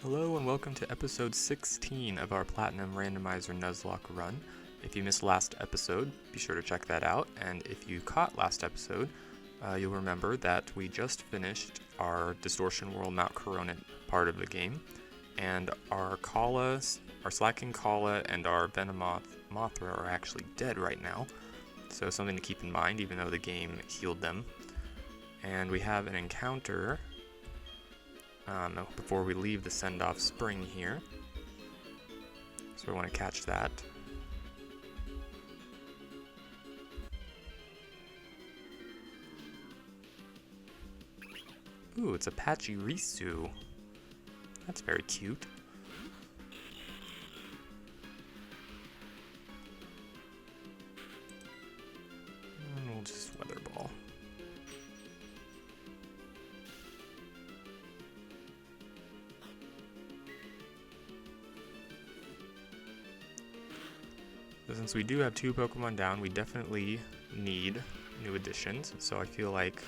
Hello and welcome to episode 16 of our Platinum Randomizer Nuzlocke run. If you missed last episode, be sure to check that out, and if you caught last episode, you'll remember that we just finished our Distortion World Mount Corona part of the game, and our Slacking Kala and our Venomoth Mothra are actually dead right now, so something to keep in mind even though the game healed them. And we have an encounter before we leave the send-off spring here, so we want to catch that. Ooh, it's a Pachirisu. That's very cute. And we'll just Weather Ball. So since we do have 2 Pokemon down, we definitely need new additions. So I feel like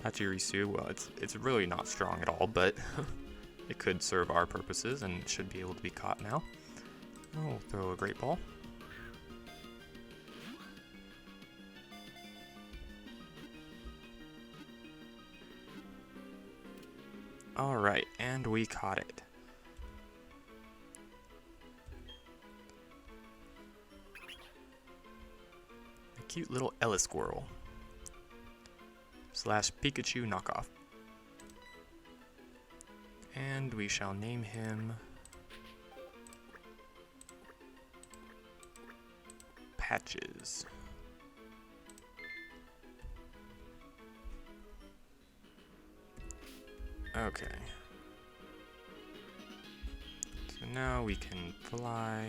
Pachirisu, well, it's really not strong at all, but it could serve our purposes and should be able to be caught now. Oh, throw a Great Ball. Alright, and we caught it. A cute little Ella Squirrel. / Pikachu knockoff. And we shall name him Patches. Okay. So now we can fly.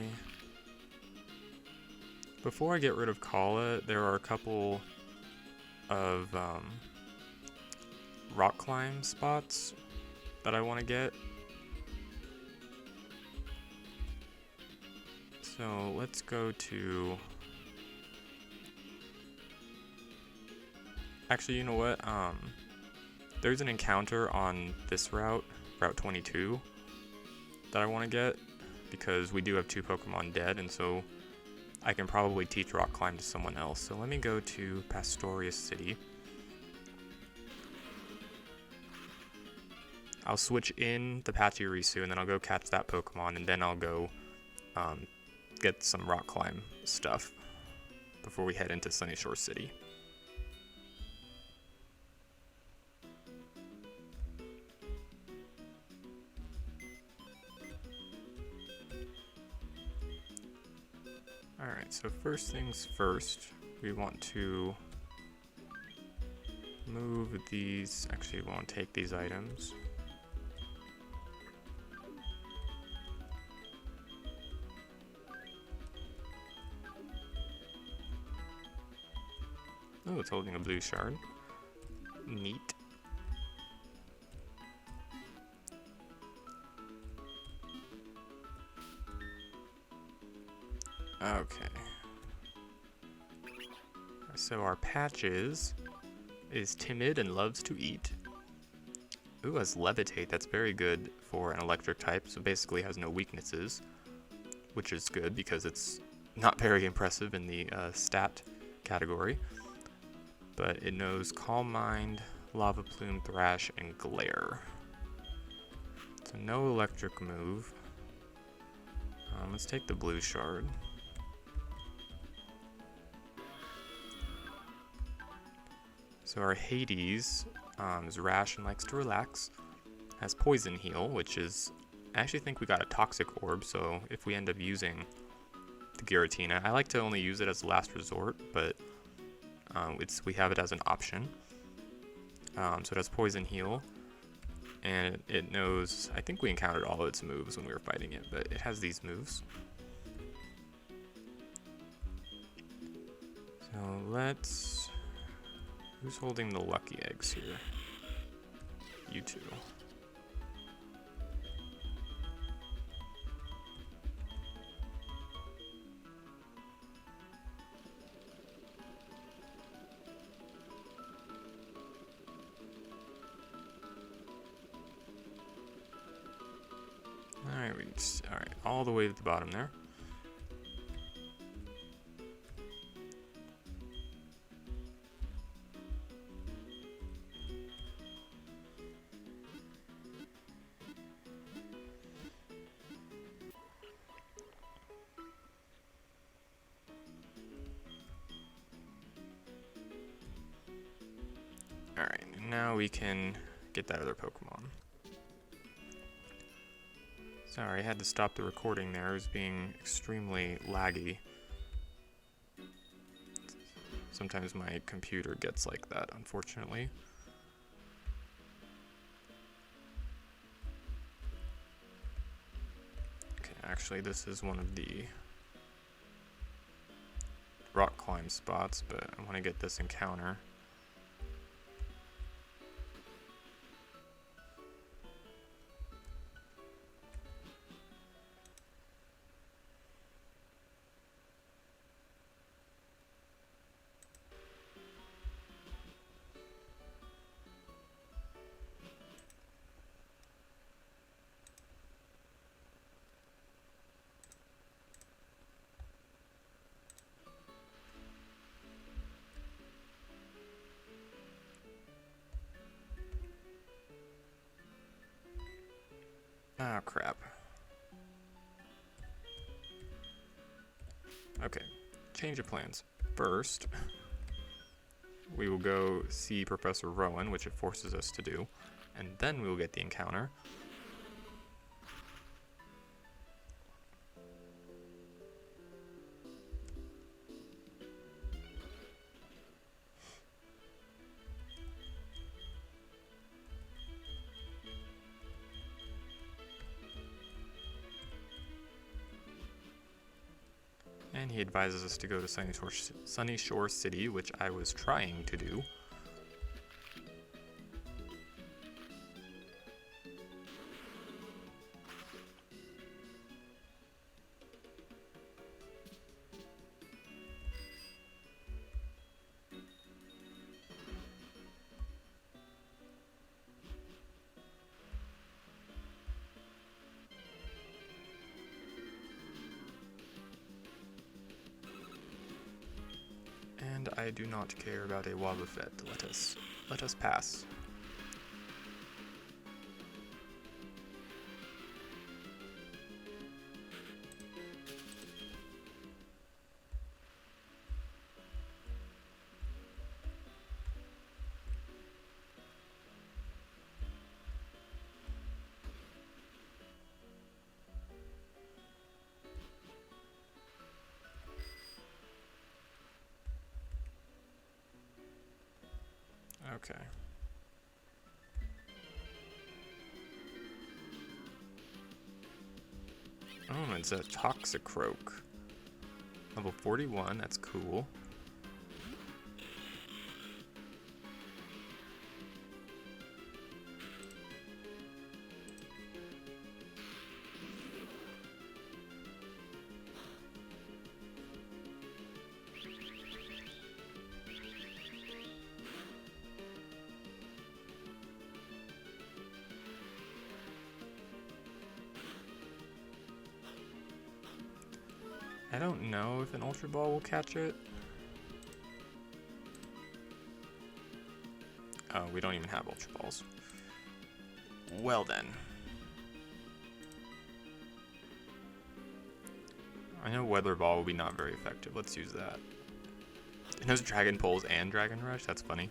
Before I get rid of Kala, there are a couple of rock climb spots that I want to get. So let's go to... Actually, you know what? There's an encounter on this route, Route 22, that I want to get, because we do have 2 Pokemon dead, and so I can probably teach rock climb to someone else. So let me go to Sunyshore City. I'll switch in the Pachirisu, and then I'll go catch that Pokemon, and then I'll go get some rock climb stuff before we head into Sunyshore City. Alright, so first things first, we want to move these. Actually, we won't take these items. Oh, it's holding a blue shard. Neat. Okay. So our Patches is timid and loves to eat. Ooh, has Levitate. That's very good for an electric type, so basically has no weaknesses, which is good because it's not very impressive in the stat category. But it knows Calm Mind, Lava Plume, Thrash, and Glare. So no electric move. Let's take the blue shard. So our Hades is rash and likes to relax. Has Poison Heal, which is... I actually think we got a Toxic Orb, so if we end up using the Giratina... I like to only use it as a last resort, but we have it as an option. So it has Poison Heal, and it knows... I think we encountered all of its moves when we were fighting it, but it has these moves. So let's... Who's holding the lucky eggs here? You two. Alright, all the way to the bottom there. Alright, now we can get that other Pokemon. Sorry, I had to stop the recording there. It was being extremely laggy. Sometimes my computer gets like that, unfortunately. Okay, actually this is one of the rock climb spots, but I want to get this encounter. Ah, crap. Okay, change of plans. First, we will go see Professor Rowan, which it forces us to do, and then we will get the encounter. And he advises us to go to Sunyshore City, which I was trying to do. And I do not care about a Wobbuffet. Let us pass. Okay. Oh, it's a Toxicroak. Level 41, that's cool. I don't know if an Ultra Ball will catch it. Oh, we don't even have Ultra Balls. Well then. I know Weather Ball will be not very effective. Let's use that. It knows Dragon Pulse and Dragon Rush? That's funny.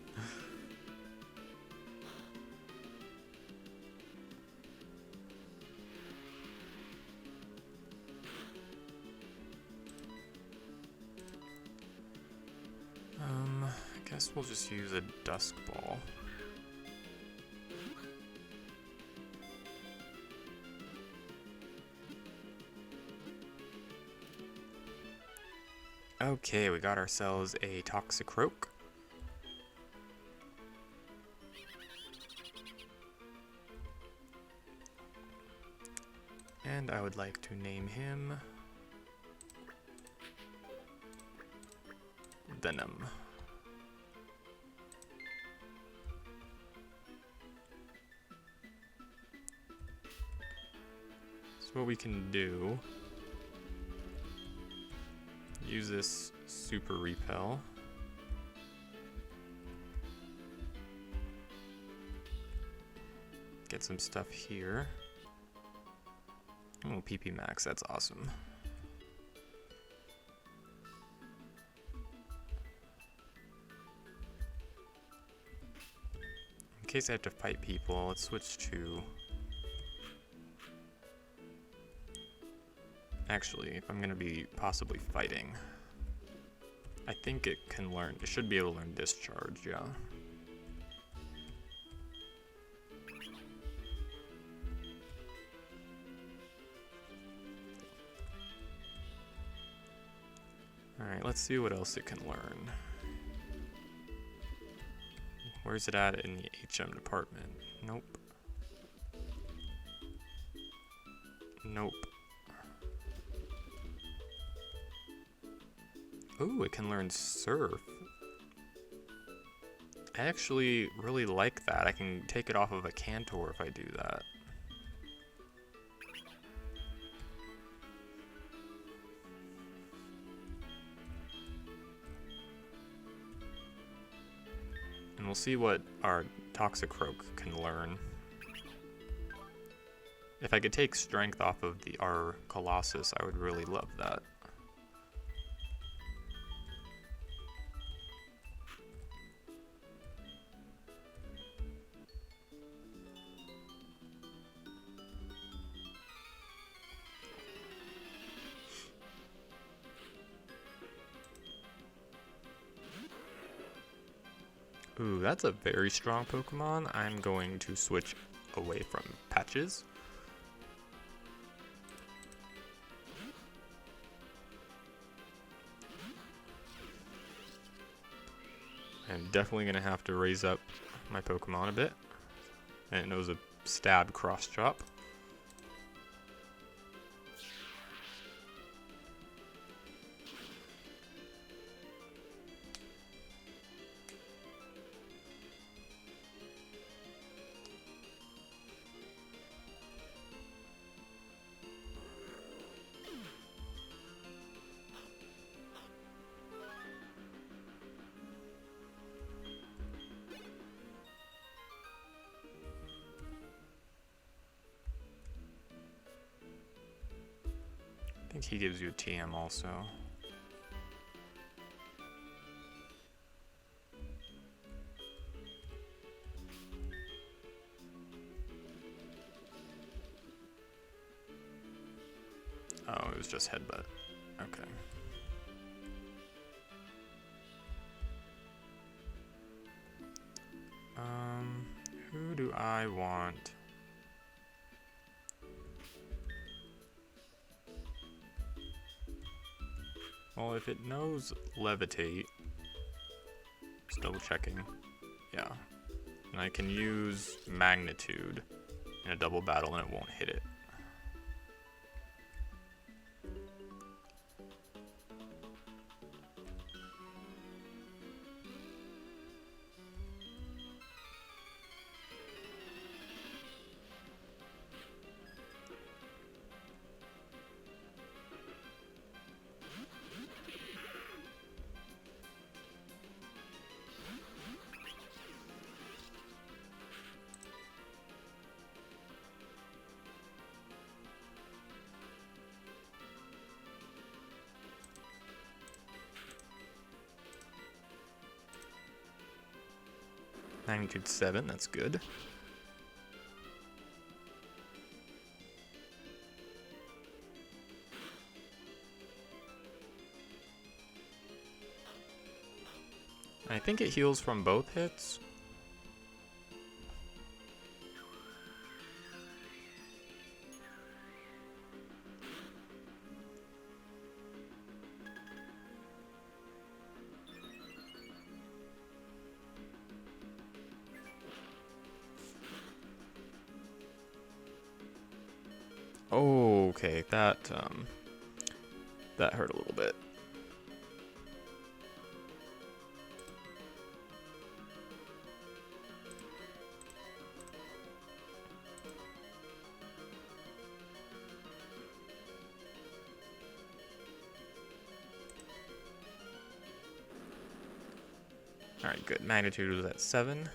I guess we'll just use a Dusk Ball. Okay, we got ourselves a Toxicroak. And I would like to name him Venom. So what we can do. Use this super repel. Get some stuff here. Oh, PP max, that's awesome. In case I have to fight people, let's switch to... Actually, if I'm gonna be possibly fighting, I think it can learn, it should be able to learn discharge, yeah. Alright, let's see what else it can learn. Where's it at in the HM department? Nope. Nope. Ooh, it can learn surf. I actually really like that. I can take it off of a cantor if I do that. And we'll see what our Toxicroak can learn. If I could take strength off of our Colossus, I would really love that. Ooh, that's a very strong Pokemon. I'm going to switch away from Patches. I'm definitely going to have to raise up my Pokemon a bit. And it was a stab cross chop. I think he gives you a TM also. Oh, it was just headbutt. Okay. Who do I want? Well, if it knows Levitate, just double checking, yeah. And I can use Magnitude in a double battle and it won't hit it. Magnitude 7, that's good. I think it heals from both hits. Oh, okay, that hurt a little bit. Alright, good. Magnitude was at 7.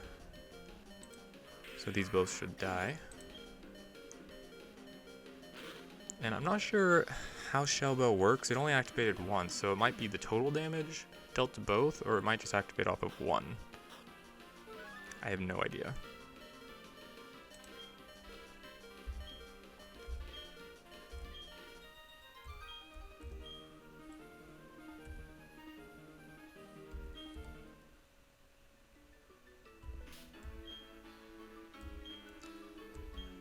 So these both should die. And I'm not sure how Shellbell works. It only activated once, so it might be the total damage dealt to both, or it might just activate off of one. I have no idea.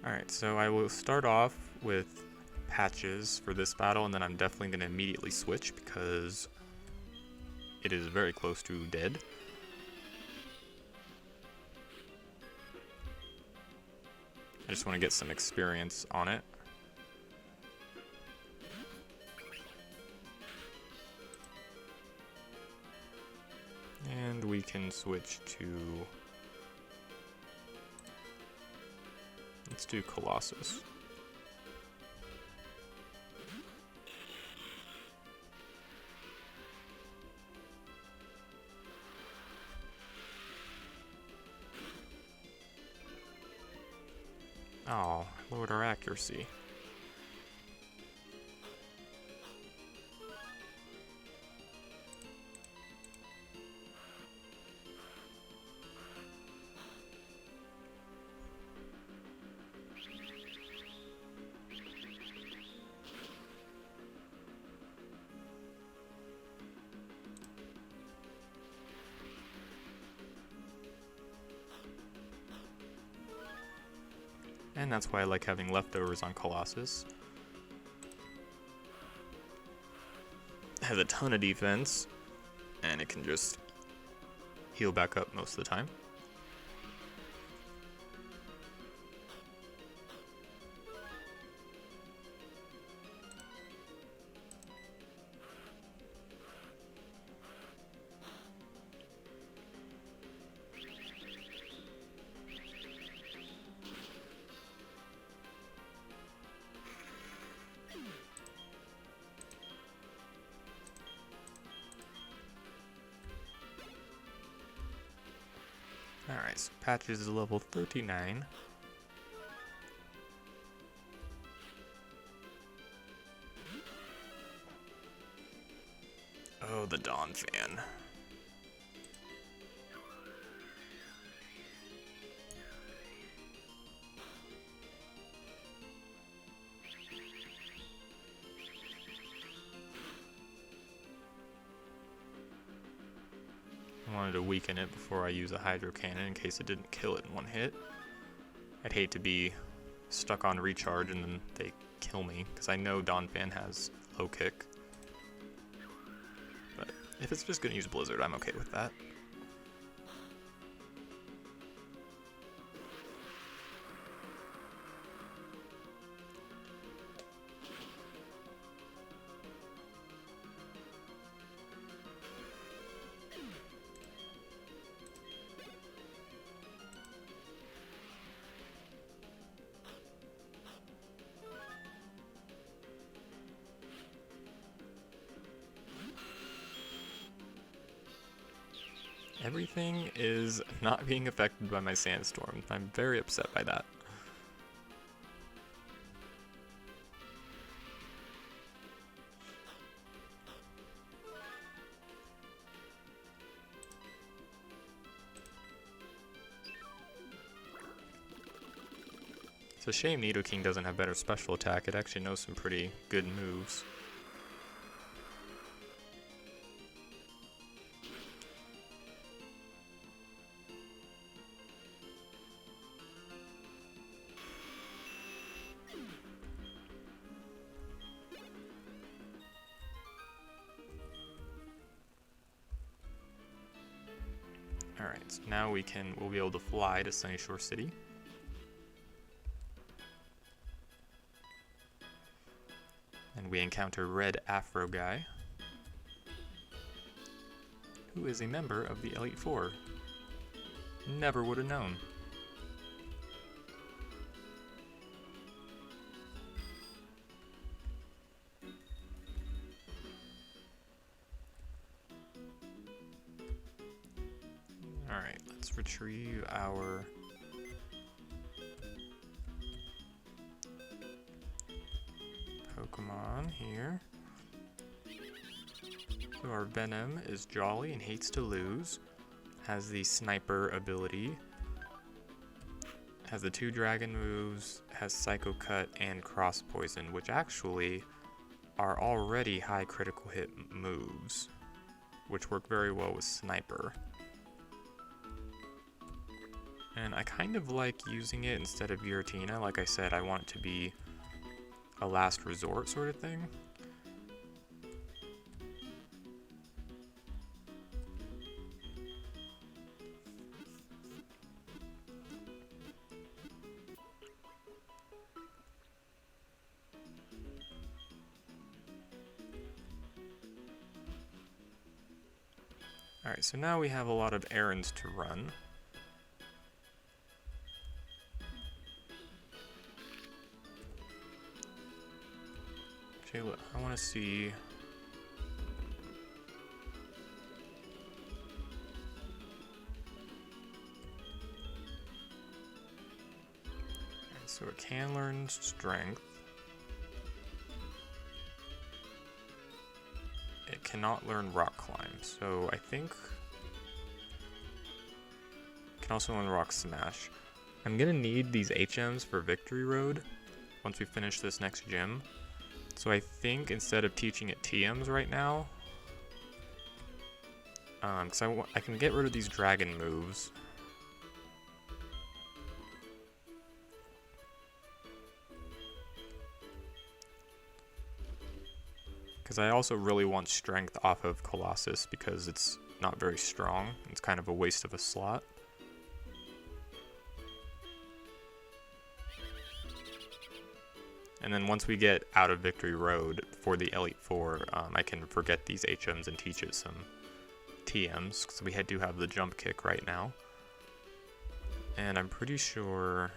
Alright, so I will start off with patches for this battle, and then I'm definitely going to immediately switch because it is very close to dead. I just want to get some experience on it. And we can switch to... let's do Colossus. Oh, lowered our accuracy. And that's why I like having leftovers on Colossus. It has a ton of defense, and it can just heal back up most of the time. Alright, so Patches is level 39. Oh, the Dawn Fan. I wanted to weaken it before I use a Hydro Cannon in case it didn't kill it in one hit. I'd hate to be stuck on recharge and then they kill me, because I know Dawn Fan has low kick. But if it's just going to use Blizzard, I'm okay with that. Everything is not being affected by my sandstorm. I'm very upset by that. It's a shame Nidoking doesn't have better special attack. It actually knows some pretty good moves. Alright, so now we'll be able to fly to Sunyshore City. And we encounter Red Afro Guy, who is a member of the Elite Four. Never would have known. let's retrieve our Pokemon here. So our Venom is jolly and hates to lose. Has the Sniper ability. Has the 2 Dragon moves. Has Psycho Cut and Cross Poison, which actually are already high critical hit moves, which work very well with Sniper. And I kind of like using it instead of Giratina. Like I said, I want it to be a last resort sort of thing. Alright, so now we have a lot of errands to run. Okay, look, I want to see... Alright, so it can learn strength. It cannot learn rock climb, so I think it can also learn rock smash. I'm gonna need these HMs for Victory Road once we finish this next gym. So I think instead of teaching it TMs right now, because I can get rid of these dragon moves. Because I also really want strength off of Colossus because it's not very strong. It's kind of a waste of a slot. And then once we get out of Victory Road for the Elite Four, I can forget these HMs and teach it some TMs, because we do have the jump kick right now. And I'm pretty sure...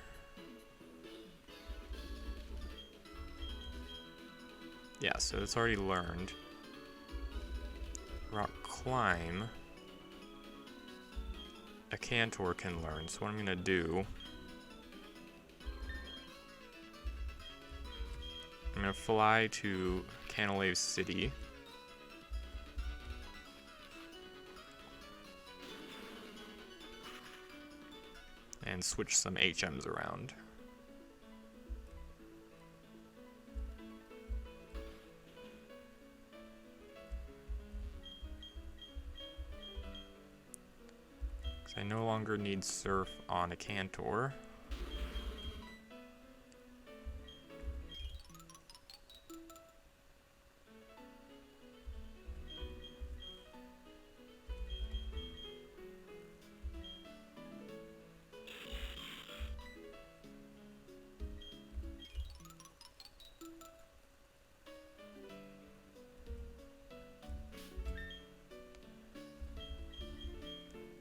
Yeah, so it's already learned. Rock climb. A Cantor can learn, so what I'm gonna do... I'm gonna fly to Canalave City. And switch some HMs around. Because I no longer need Surf on a Cantor.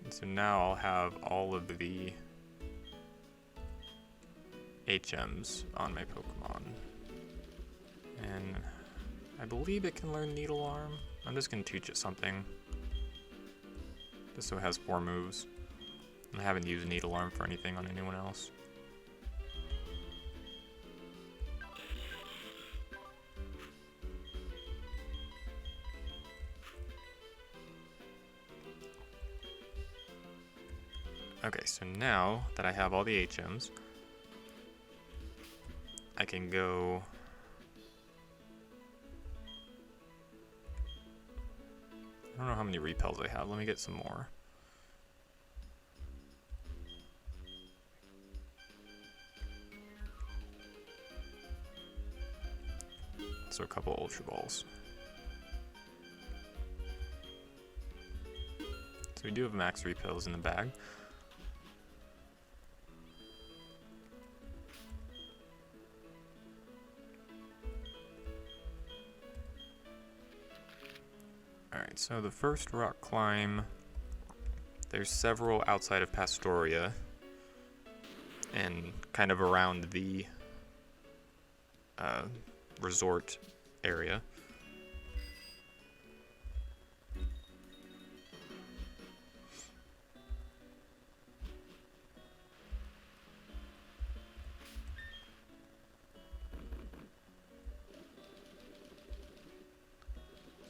So now I'll have all of the HMs on my Pokemon. And I believe it can learn Needle Arm. I'm just going to teach it something. Just so it has 4 moves. I haven't used Needle Arm for anything on anyone else. Okay, so now that I have all the HMs, I can go... I don't know how many repels I have. Let me get some more. So a couple Ultra Balls. So we do have max repels in the bag. Alright, so the first rock climb, there's several outside of Pastoria and kind of around the resort area.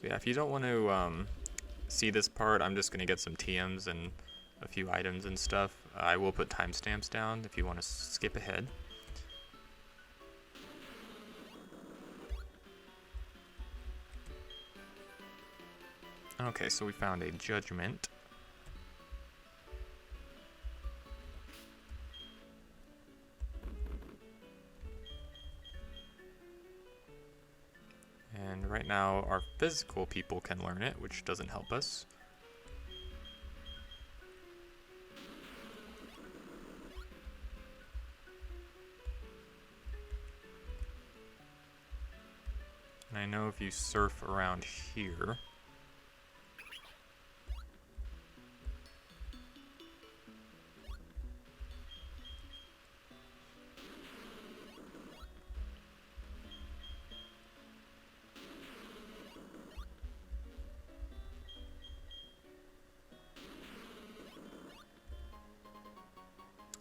Yeah, if you don't want to see this part, I'm just going to get some TMs and a few items and stuff. I will put timestamps down if you want to skip ahead. Okay, so we found a judgment. And right now our physical people can learn it, which doesn't help us. And I know if you surf around here,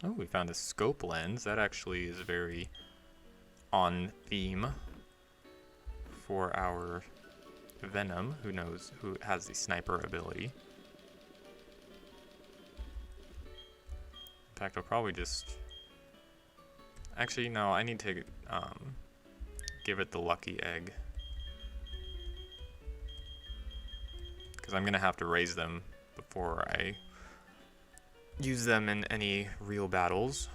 oh, we found a scope lens. That actually is very on theme for our Venom, who has the sniper ability. In fact, I'll probably just... Actually, no, I need to give it the lucky egg. Because I'm going to have to raise them before I use them in any real battles.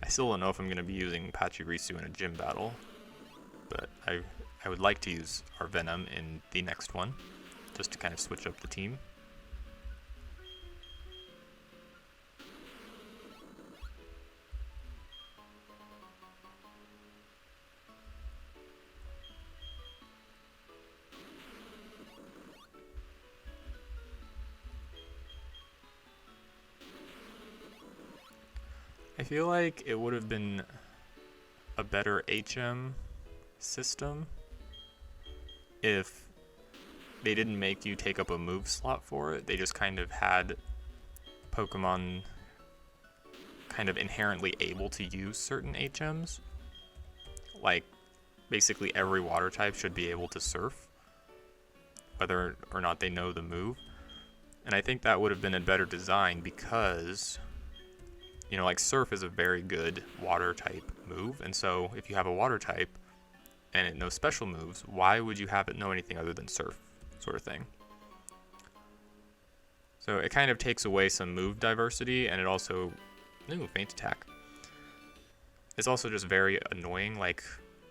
I still don't know if I'm going to be using Pachirisu in a gym battle, but I would like to use our Venom in the next one, just to kind of switch up the team. I feel like it would have been a better HM system if they didn't make you take up a move slot for it. They just kind of had Pokemon kind of inherently able to use certain HMs. Like, basically every water type should be able to surf, whether or not they know the move. And I think that would have been a better design because, you know, like surf is a very good water type move, and so if you have a water type and it knows special moves, why would you have it know anything other than surf, sort of thing? So it kind of takes away some move diversity, and it also, ooh, feint attack. It's also just very annoying, like,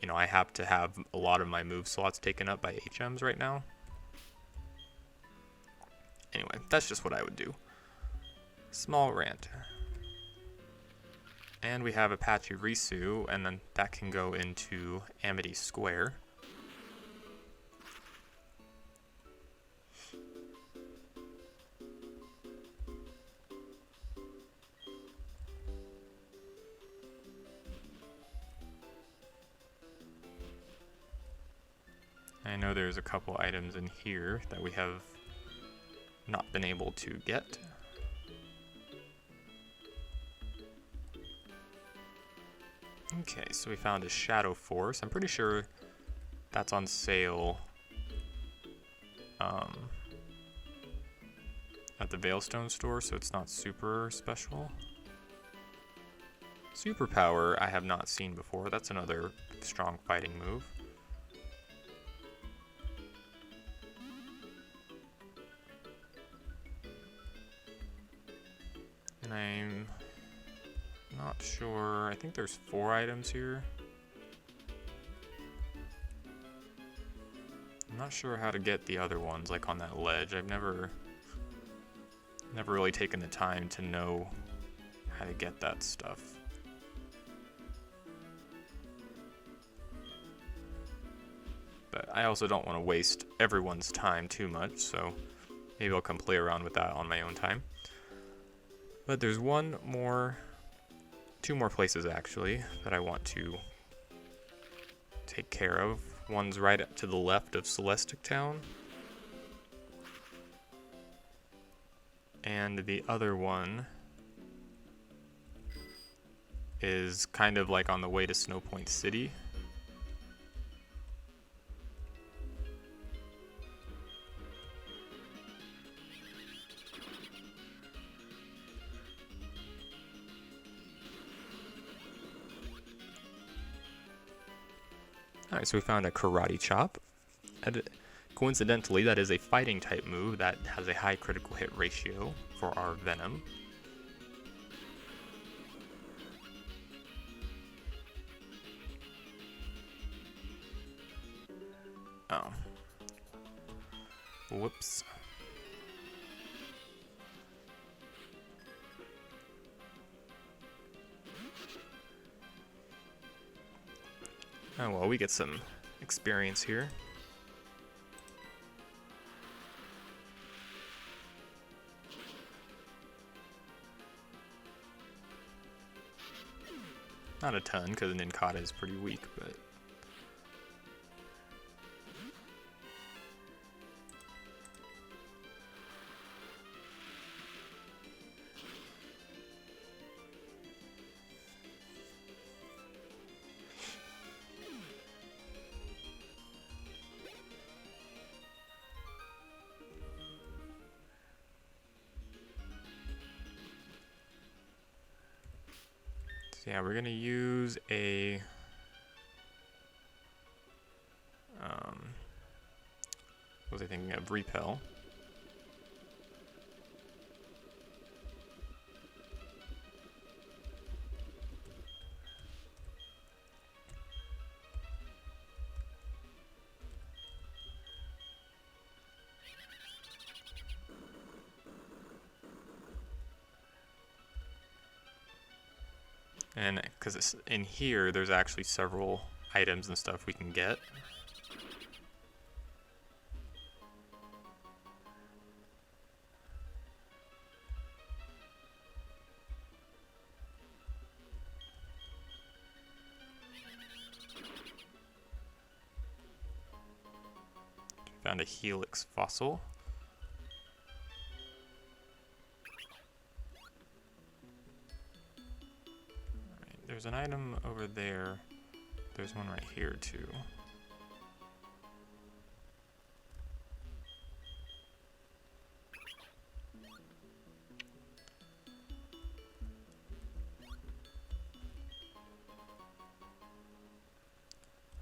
you know, I have to have a lot of my move slots taken up by HMs right now. Anyway, that's just what I would do. Small rant. And we have a Pachirisu, and then that can go into Amity Square. I know there's a couple items in here that we have not been able to get. Okay, so we found a Shadow Force. I'm pretty sure that's on sale at the Veilstone store, so it's not super special. Superpower I have not seen before. That's another strong fighting move. And I'm not sure. I think there's 4 items here. I'm not sure how to get the other ones, like on that ledge. I've never really taken the time to know how to get that stuff. But I also don't want to waste everyone's time too much, so maybe I'll come play around with that on my own time. But there's two more places actually that I want to take care of. One's right up to the left of Celestic Town, and the other one is kind of like on the way to Snowpoint City. Alright, so we found a Karate Chop. Coincidentally, that is a fighting type move that has a high critical hit ratio for our Venom. Oh. Whoops. Oh well, we get some experience here. Not a ton, because Ninkata is pretty weak, but... yeah, we're gonna use a what was I thinking of? Repel. And because it's in here, there's actually several items and stuff we can get. Found a Helix fossil. There's an item over there. There's one right here too.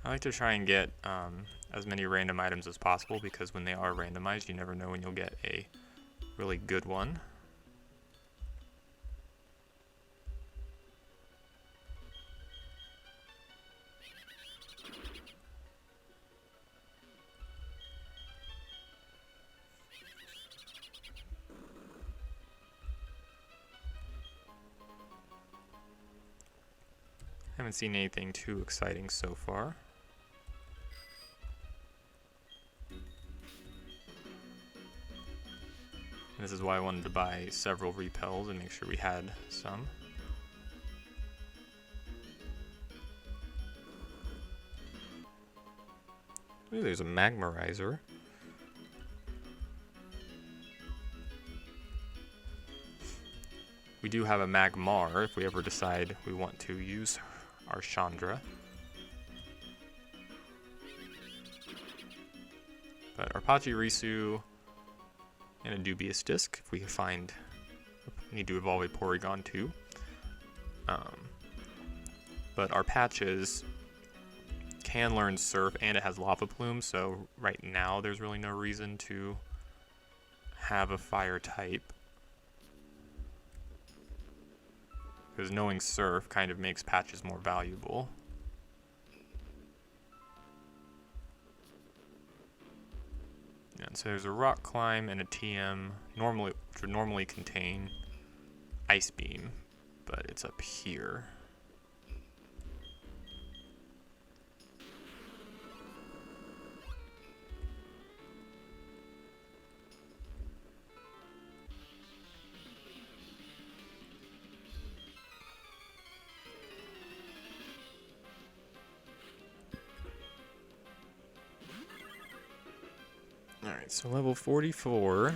I like to try and get as many random items as possible, because when they are randomized, you never know when you'll get a really good one. Haven't seen anything too exciting so far. This is why I wanted to buy several repels and make sure we had some. Ooh, there's a Magmarizer. We do have a Magmar if we ever decide we want to use our Chandra. But our Pachirisu and a Dubious Disc if we find need to evolve a Porygon too. But our Patches can learn Surf and it has Lava Plume, so right now there's really no reason to have a Fire type. Because knowing Surf kind of makes Patches more valuable. And so there's a Rock Climb and a TM, which would normally contain Ice Beam, but it's up here. Alright, so level 44. I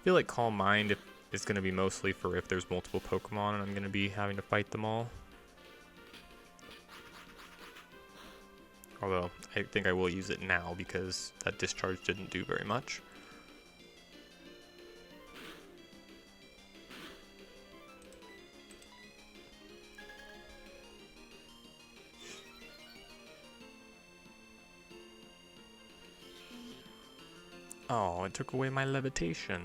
feel like Calm Mind is going to be mostly for if there's multiple Pokemon and I'm going to be having to fight them all. Although, I think I will use it now because that discharge didn't do very much. Oh, it took away my levitation.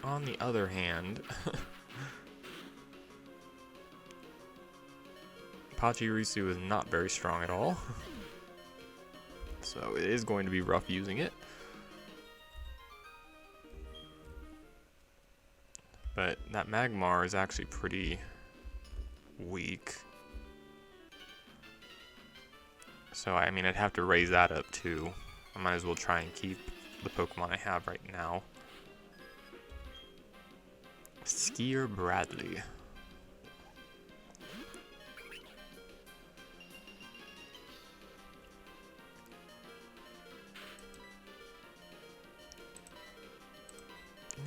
On the other hand, Pachirisu is not very strong at all. So it is going to be rough using it. But that Magmar is actually pretty weak. So I mean, I'd have to raise that up too. I might as well try and keep the Pokemon I have right now. Skier Bradley.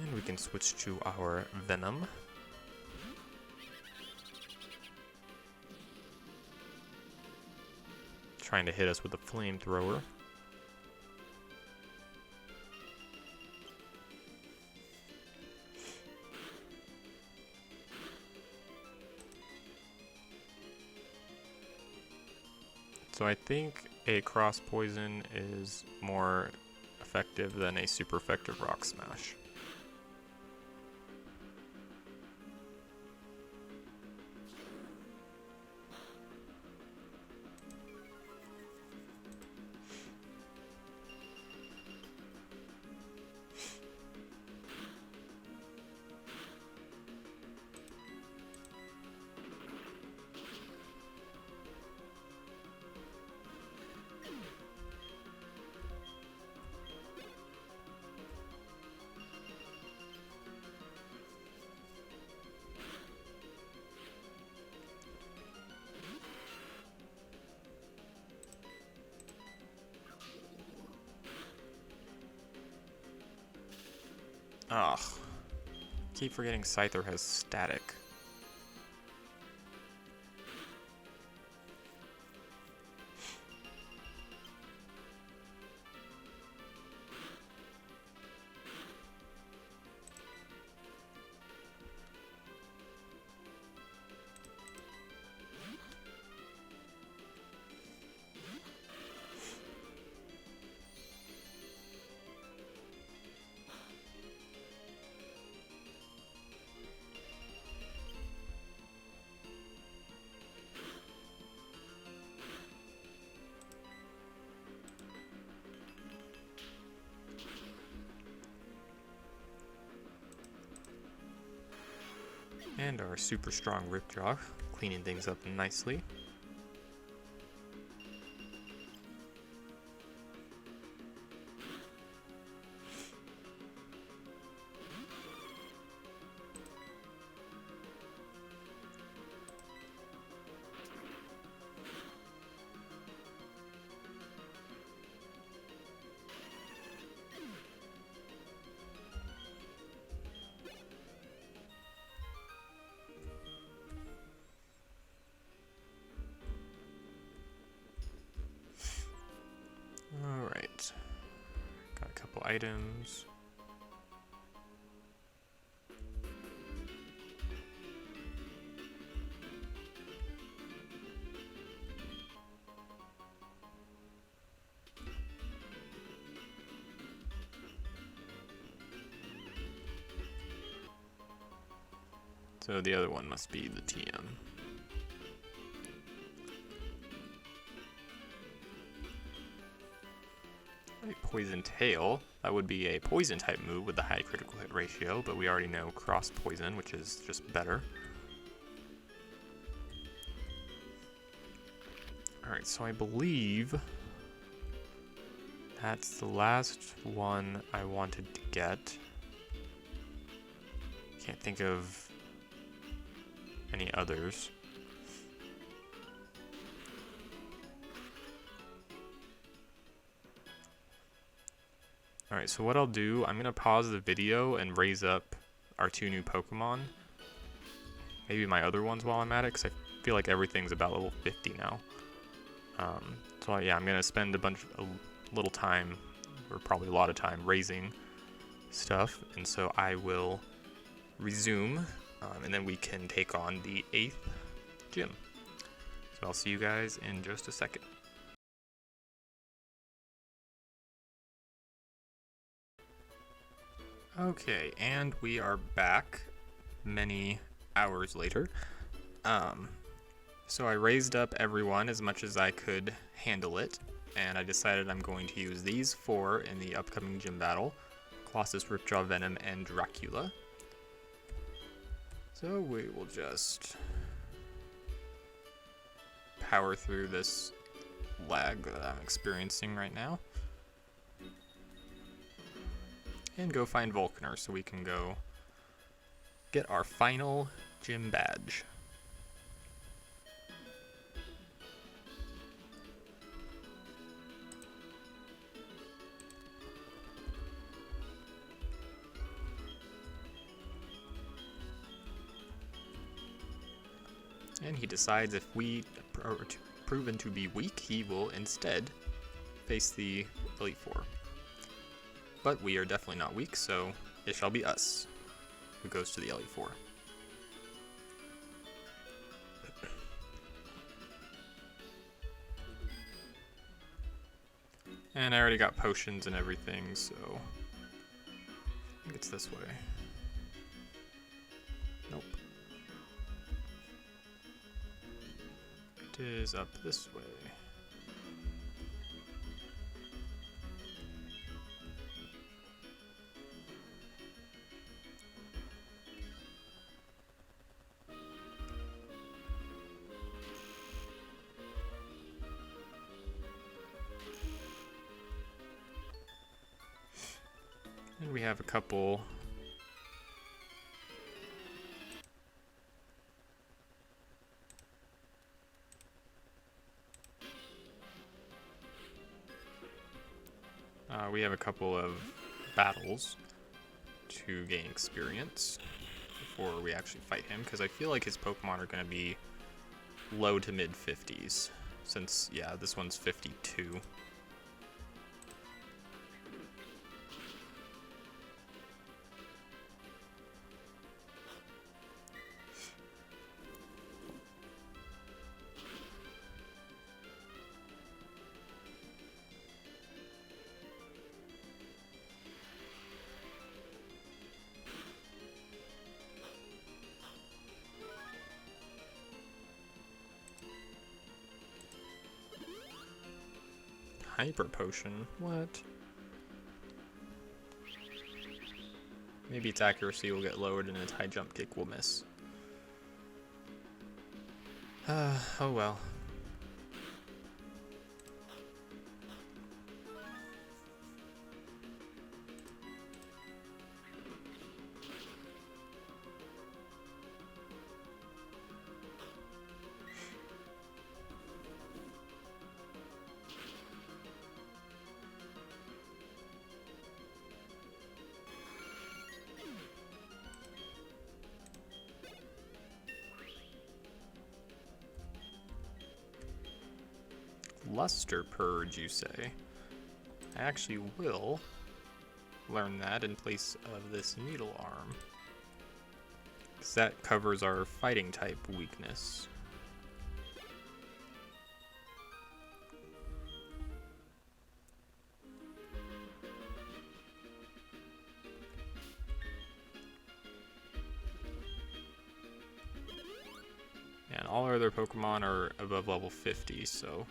And we can switch to our Venom. Trying to hit us with a flamethrower. So I think a cross poison is more effective than a super effective rock smash. Ugh. Keep forgetting Scyther has static. And our super strong Ripjaw, cleaning things up nicely. Alright, got a couple items. So the other one must be the TM. Poison Tail. That would be a poison type move with the high critical hit ratio, but we already know cross poison, which is just better. Alright, so I believe that's the last one I wanted to get. Can't think of any others. Alright, so what I'll do, I'm going to pause the video and raise up our 2 new Pokemon. Maybe my other ones while I'm at it, because I feel like everything's about level 50 now. So yeah, I'm going to spend a little time or probably a lot of time raising stuff, and so I will resume, and then we can take on the 8th gym. So I'll see you guys in just a second. Okay, and we are back many hours later. So I raised up everyone as much as I could handle it, and I decided I'm going to use these 4 in the upcoming gym battle: Colossus, Ripjaw, Venom, and Dracula. So we will just power through this lag that I'm experiencing right now and go find Vulcaner so we can go get our final gym badge. And he decides if we are proven to be weak, he will instead face the Elite Four. But we are definitely not weak, so it shall be us who goes to the Elite Four. And I already got potions and everything, so I think it's this way. Nope. It is up this way. And we have a couple of battles to gain experience before we actually fight him, because I feel like his Pokemon are going to be low to mid 50s, since, yeah, this one's 52. Hyper Potion? What? Maybe its accuracy will get lowered and its high jump kick will miss. Oh well. Luster Purge, you say? I actually will learn that in place of this Needle Arm, because that covers our fighting type weakness. And all our other Pokemon are above level 50, so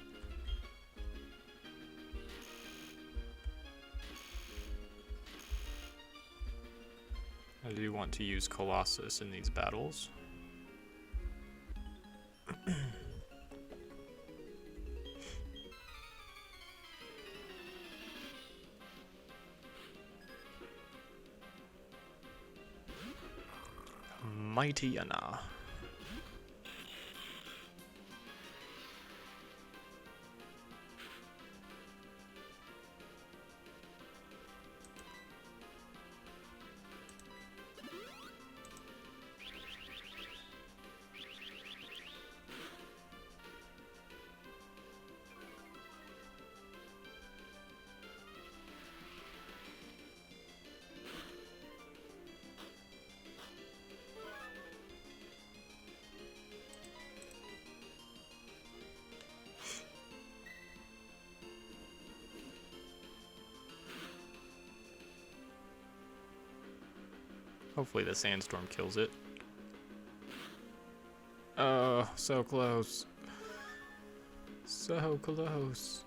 I do want to use Colossus in these battles. Mighty Yana. Hopefully the sandstorm kills it. Oh, so close. So close.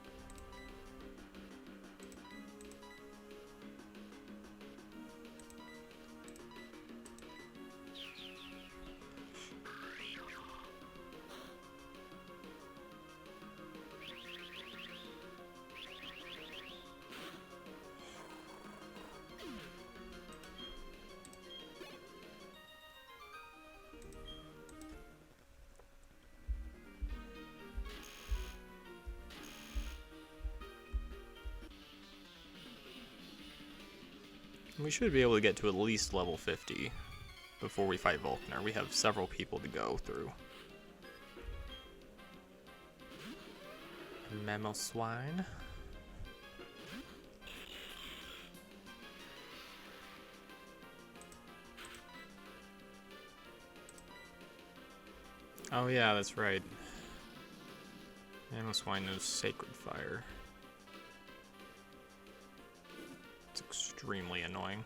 We should be able to get to at least level 50 before we fight Volkner. We have several people to go through. Mammal swine. Oh yeah, that's right. Mammal swine knows sacred fire. It's extremely annoying.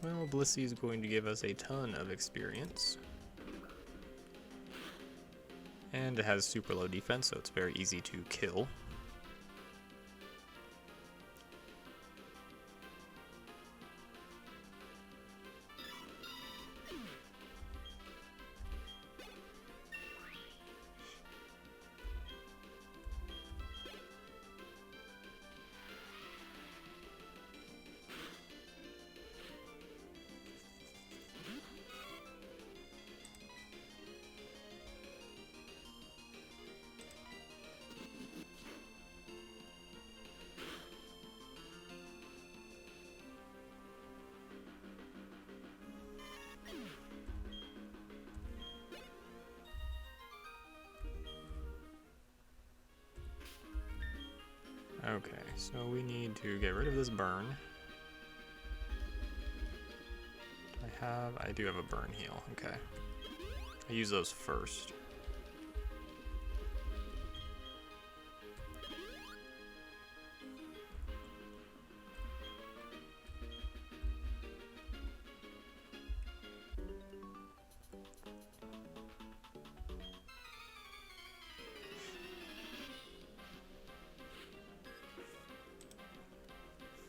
Well, Blissey is going to give us a ton of experience. And it has super low defense, so it's very easy to kill. Okay, so we need to get rid of this burn. I do have a burn heal, okay. I use those first.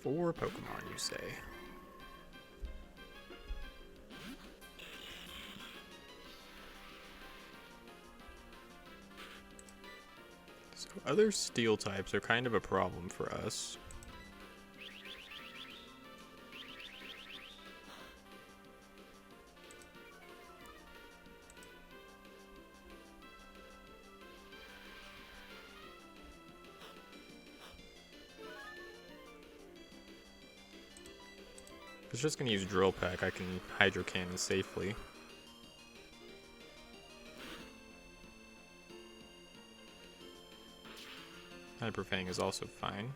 Four Pokemon, you say? So other steel types are kind of a problem for us. If it's just going to use Drill Peck, I can Hydro Cannon safely. Hyper Fang is also fine.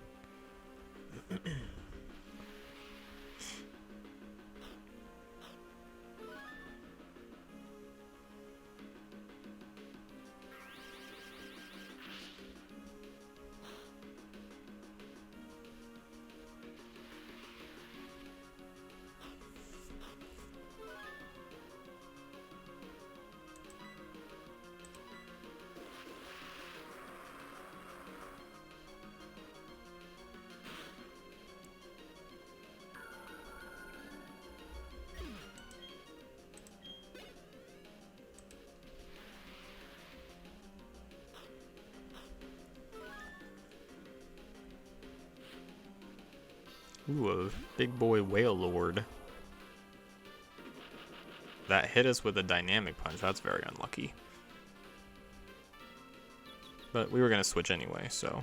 Ooh, a big boy whale lord. That hit us with a dynamic punch. That's very unlucky. But we were going to switch anyway, so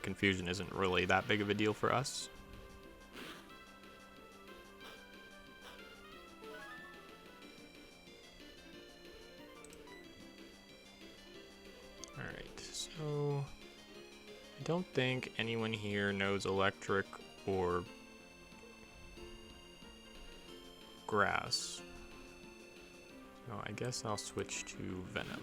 confusion isn't really that big of a deal for us. Alright, so I don't think anyone here knows electric or grass. So I guess I'll switch to venom.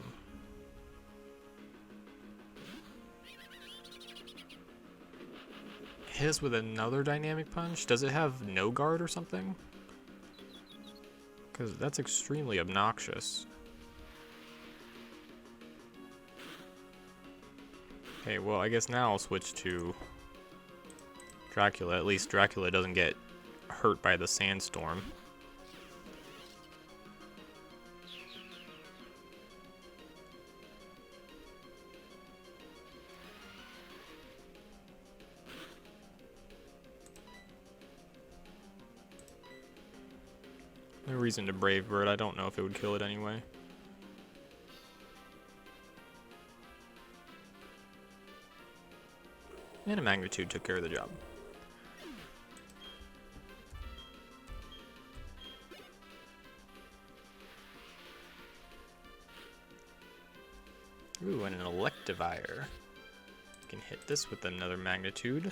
Hit us with another dynamic punch? Does it have no guard or something? Because that's extremely obnoxious. Okay, well, I guess now I'll switch to Dracula. At least Dracula doesn't get hurt by the sandstorm. No reason to Brave Bird. I don't know if it would kill it anyway. And a magnitude took care of the job. Ooh, and an Electivire. Can hit this with another magnitude.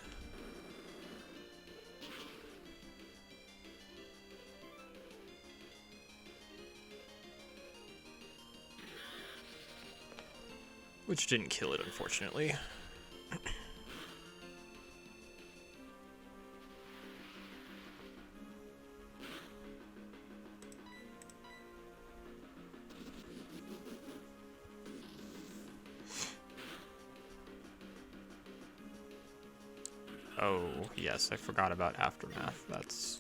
Which didn't kill it, unfortunately. Oh, yes, I forgot about Aftermath. That's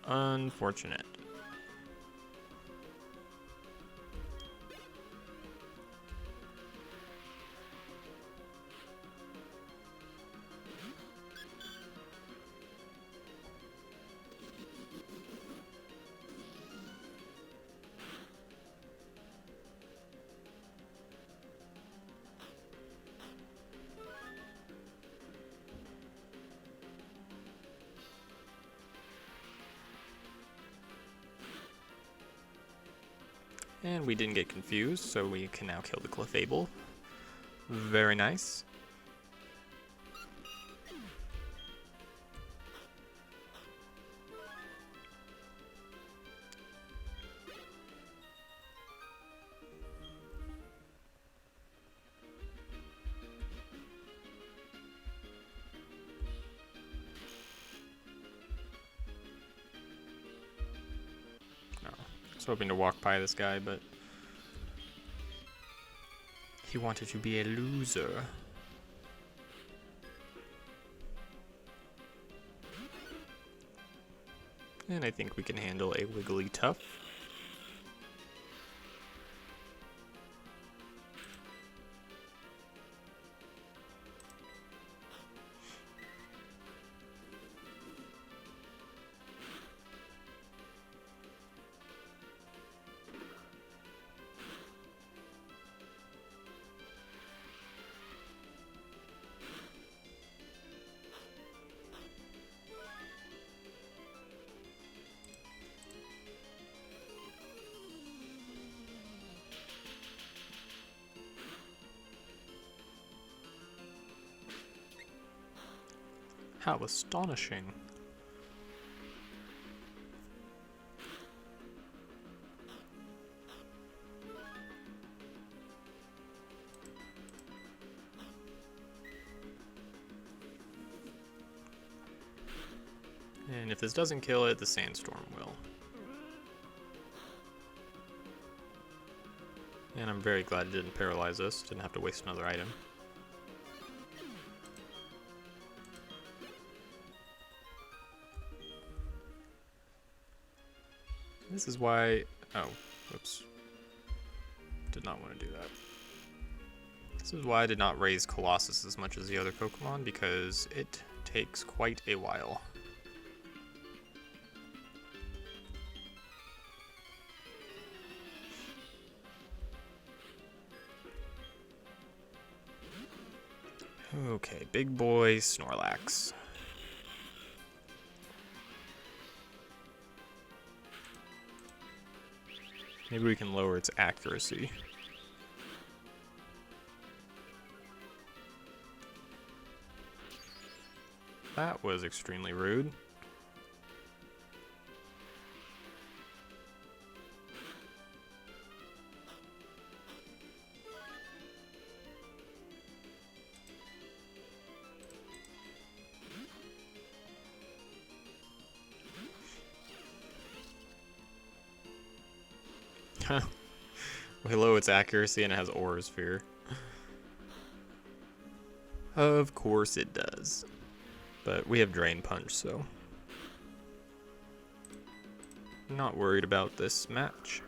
unfortunate. And we didn't get confused, so we can now kill the Clefable. Very nice. I was hoping to walk by this guy, but he wanted to be a loser. And I think we can handle a Wigglytuff. How astonishing. And if this doesn't kill it, the sandstorm will. And I'm very glad it didn't paralyze us. Didn't have to waste another item. This is why... Oh, whoops. Did not want to do that. This is why I did not raise Colossus as much as the other Pokemon, because it takes quite a while. Okay, big boy Snorlax. Maybe we can lower its accuracy. That was extremely rude. Way low its accuracy and it has Aura Sphere. Of course it does. But we have Drain Punch, so not worried about this match.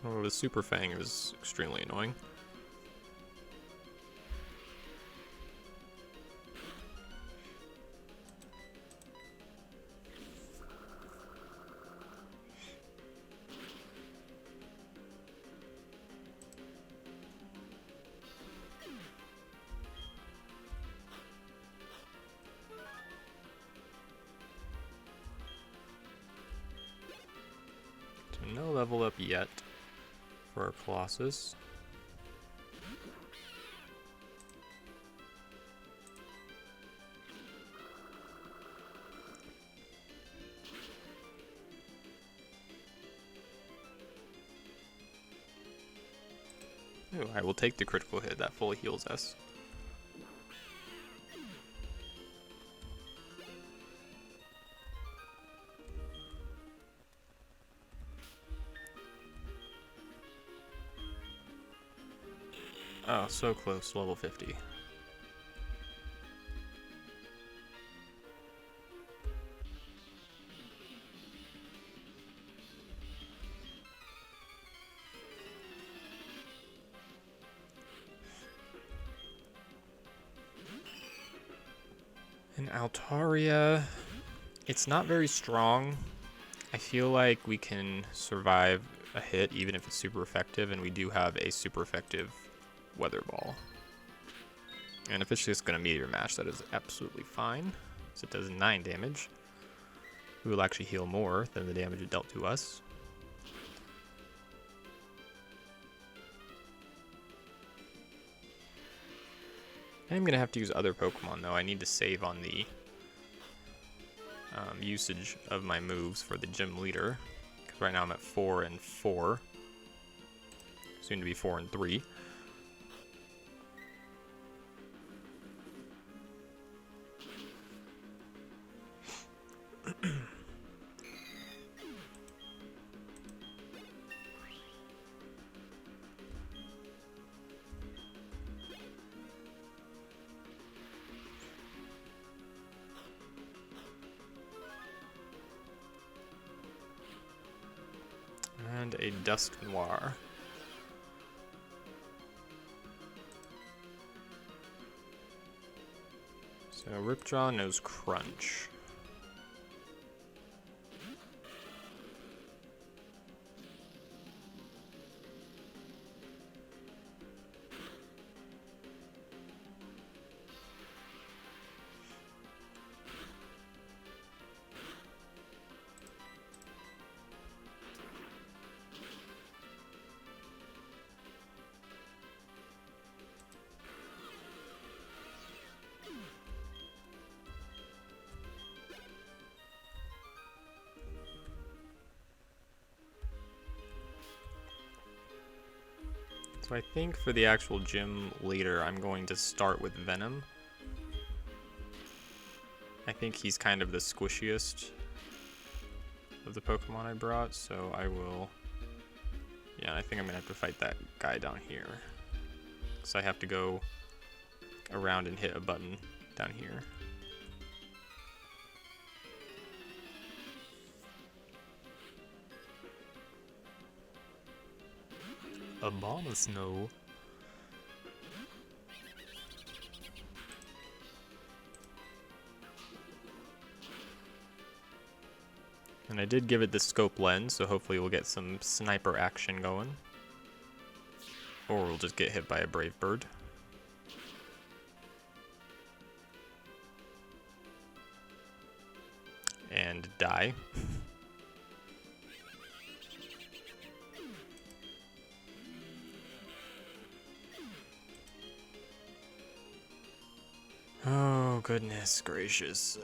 Oh, the Super Fang is extremely annoying. So no level up yet for our Colossus. Ooh, I will take the critical hit. That fully heals us. Oh, so close, level 50. And Altaria, it's not very strong. I feel like we can survive a hit even if it's super effective, and we do have a super effective Weather Ball. And if it's just going to meteor match, that is absolutely fine. So it does 9 damage. We will actually heal more than the damage it dealt to us. I'm going to have to use other Pokemon though. I need to save on the usage of my moves for the gym leader. Because right now I'm at 4 and 4. Soon to be 4 and 3. And a Dusk Noir. So Ripjaw knows Crunch. So I think for the actual gym leader, I'm going to start with Venom. I think he's kind of the squishiest of the Pokemon I brought, so I will... Yeah, I think I'm going to have to fight that guy down here. So I have to go around and hit a button down here. A ball of snow. And I did give it the scope lens, so hopefully we'll get some sniper action going. Or we'll just get hit by a brave bird. And die. Oh, goodness gracious.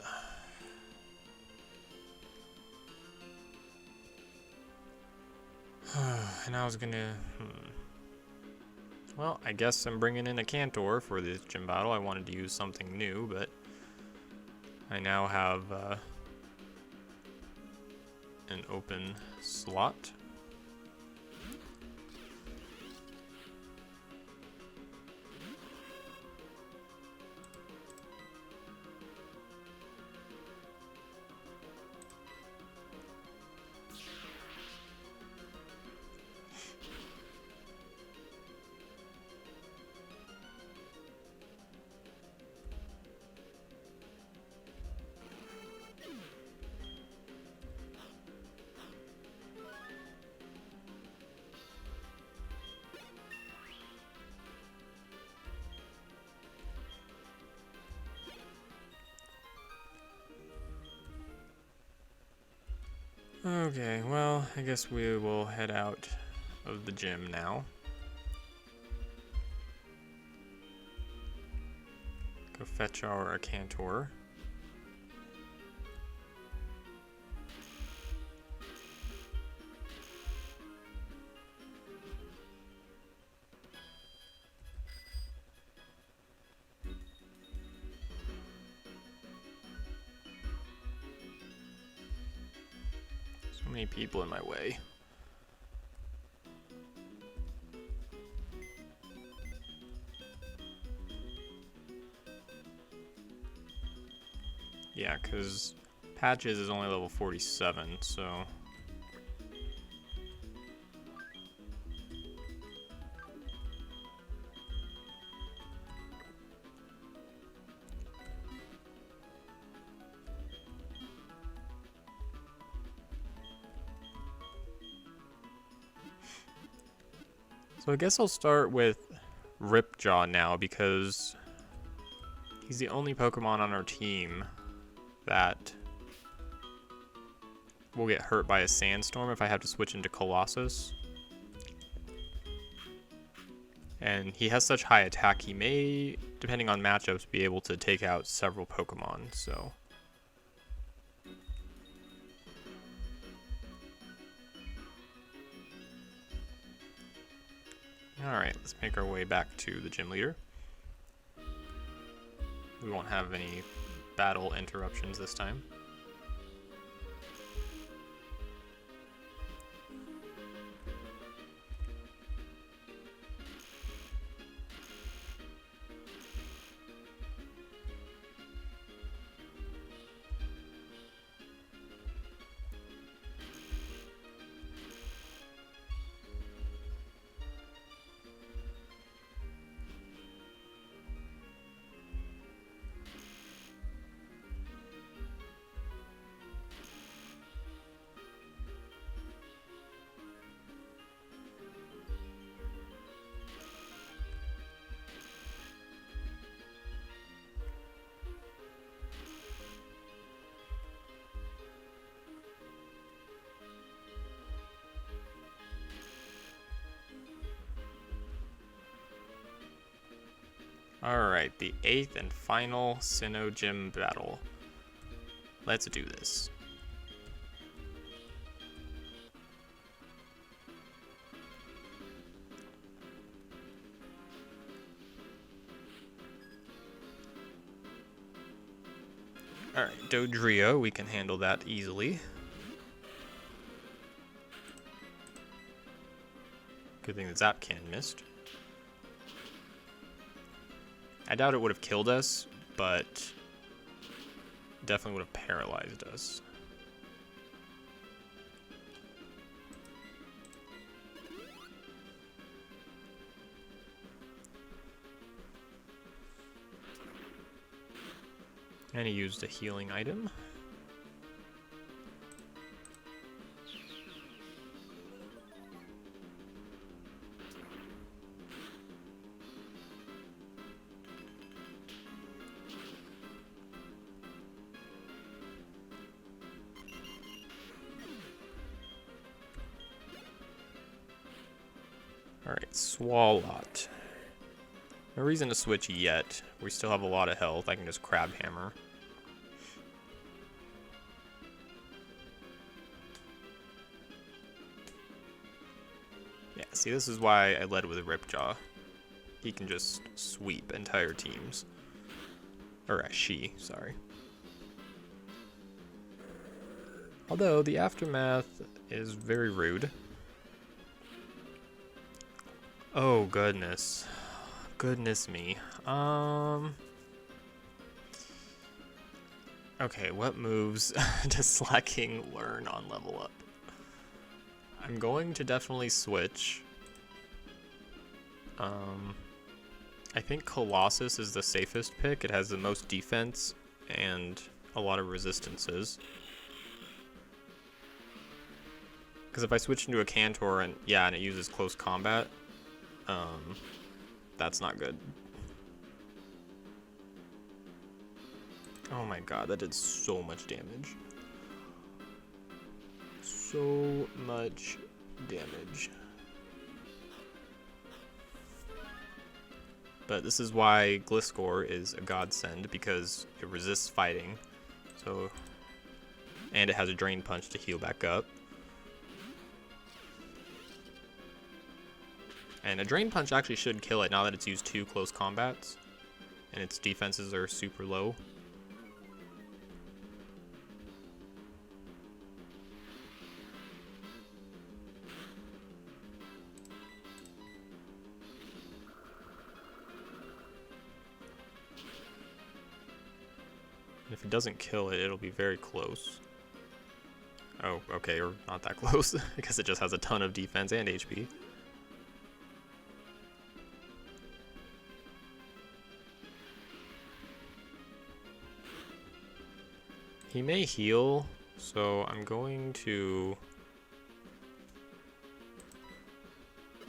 And I was gonna... Well, I guess I'm bringing in a Cantor for this gym battle. I wanted to use something new, but I now have an open slot. Okay, well, I guess we will head out of the gym now. Go fetch our Cantor. Many people in my way. Yeah, because Patches is only level 47, so... So I guess I'll start with Ripjaw now, because he's the only Pokemon on our team that will get hurt by a sandstorm if I have to switch into Colossus. And he has such high attack, he may, depending on matchups, be able to take out several Pokemon, so... Alright, let's make our way back to the gym leader. We won't have any battle interruptions this time. Alright, the 8th and final Sinnoh Gym battle. Let's do this. Alright, Dodrio, we can handle that easily. Good thing the Zapcan missed. I doubt it would have killed us, but definitely would have paralyzed us. And he used a healing item. Alright, Swalot. No reason to switch yet. We still have a lot of health. I can just Crab Hammer. Yeah, see, this is why I led with Ripjaw. He can just sweep entire teams. Or she, sorry. Although, the Aftermath is very rude. Oh, goodness. Goodness me. Okay, what moves does Slacking learn on level up? I'm going to definitely switch. I think Colossus is the safest pick. It has the most defense and a lot of resistances. Because if I switch into a Cantor and it uses close combat, that's not good. Oh my god, that did so much damage. So much damage. But this is why Gliscor is a godsend, because it resists fighting. And it has a Drain Punch to heal back up. And a Drain Punch actually should kill it now that it's used 2 close combats. And its defenses are super low. And if it doesn't kill it, it'll be very close. Oh, okay, or not that close, because it just has a ton of defense and HP. He may heal, so I'm going to...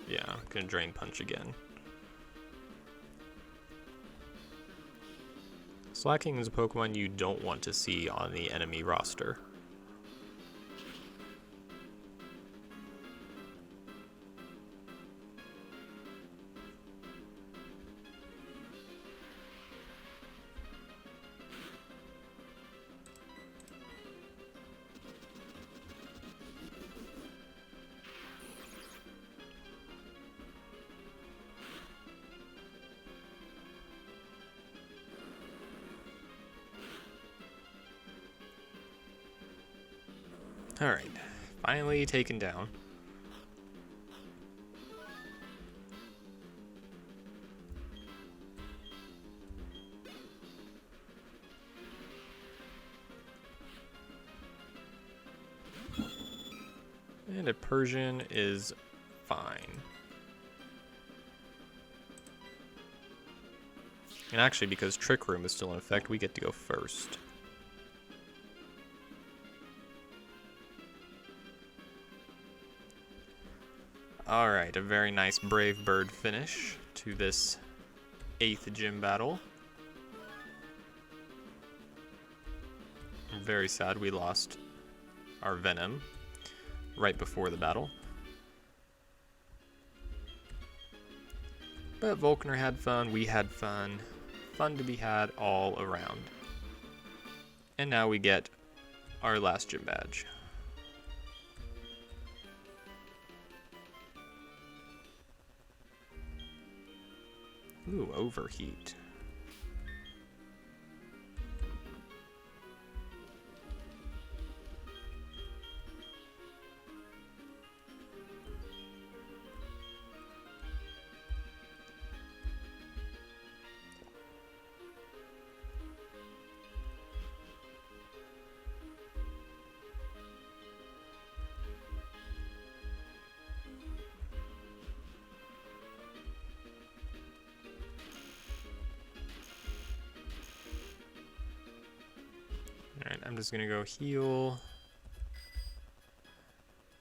Yeah, I'm gonna Drain Punch again. Slacking is a Pokemon you don't want to see on the enemy roster. Alright, finally taken down. And a Persian is fine. And actually, because Trick Room is still in effect, we get to go first. Alright, a very nice Brave Bird finish to this 8th gym battle. I'm very sad we lost our Venom right before the battle. But Volkner had fun, we had fun. Fun to be had all around. And now we get our last gym badge. Ooh, Overheat. I'm just gonna go heal,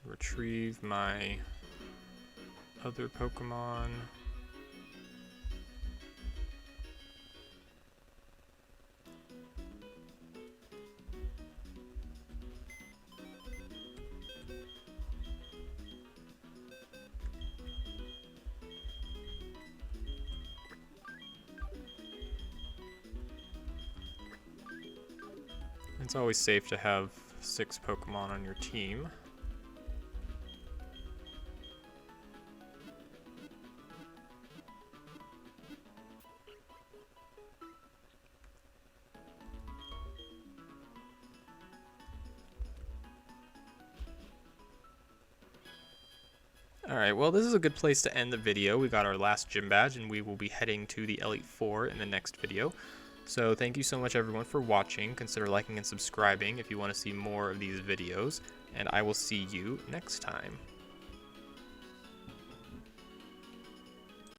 retrieve my other Pokemon. It's always safe to have 6 Pokemon on your team. Alright, well this is a good place to end the video. We got our last gym badge and we will be heading to the Elite Four in the next video. So thank you so much everyone for watching. Consider liking and subscribing if you want to see more of these videos, and I will see you next time.